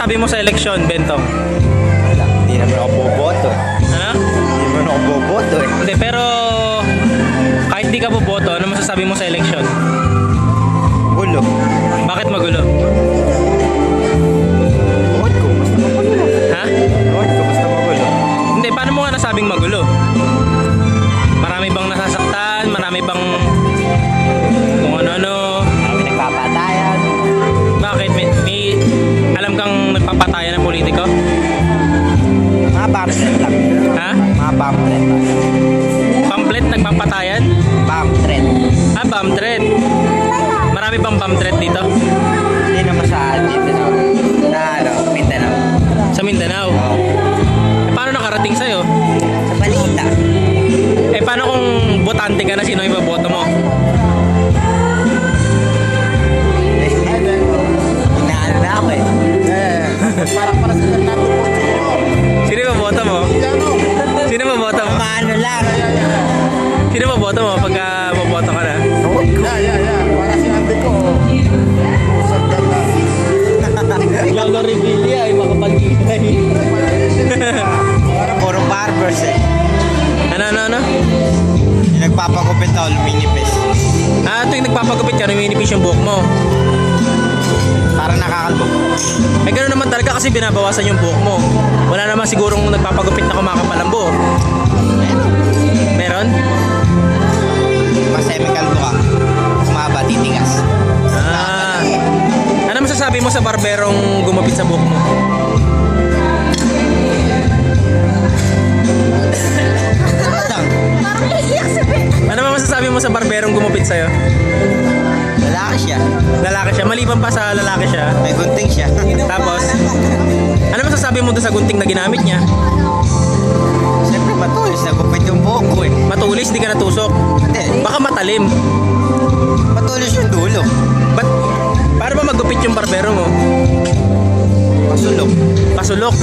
masasabi mo sa eleksyon, Bentong? Wala, hindi naman ako boboto. Ha? Hindi naman ako boboto eh. Hindi, pero kahit di ka boboto, ano masasabi mo sa eleksyon? Gulo. Bakit magulo? Ewan ko, basta magulo. Ha? Ewan ko, basta magulo. Hindi, paano mo nga nasabing magulo? Marami bang nasasaktan? Marami bang kung ano-ano? Kami nagpapatayan. Bakit? May alam kang nagpapatayan ng politiko? Mga pamphlet lang. Ha? Mga pamphlet. Pamphlet nagpapatayan? Pamphlet. Ah, bomb threat. Marami bang bomb threat dito? Hindi naman sa dito na ano, Mindanao. Sa Mindanao? Oo. Paano nakarating sa'yo? Sa balita. Paano kung botante ka na, sino yung iboboto mo? Inaano na ako eh. Para sa nato po. Sino yung iboboto mo? Sino yung iboboto mo? Maano lang. Sino yung iboboto mo pagka boboto ka na? Para si ate ko. Lolo Revilla ay makapag-ingay. Puro barbers eh. Ano? Yung nagpapagupit na all minipis. Ah, ito yung nagpapagupit ka, numinipis yung buhok mo. Para nakakalbo. Gano'n naman talaga kasi binabawasan yung buhok mo. Wala naman sigurong nagpapagupit na kumakapal ang buhok. Meron? Mas semi-kalbo ka. Kumaba, titigas. Ah. Ano masasabi mo sa barberong gumupit sa buhok mo? Ano ba masasabi mo sa barberong gumupit sa'yo? Lalaki siya. Lalaki siya. Maliban pa sa lalaki siya. May gunting siya. Tapos, ano masasabi mo doon sa gunting na ginamit niya? Siyempre matulis. Nagupit yung buhok ko eh. Matulis, di ka natusok. Hindi. Baka matalim. Matulis yung dulo. Ba't, paano ba magupit yung barbero mo? Pasulok. Pasulok.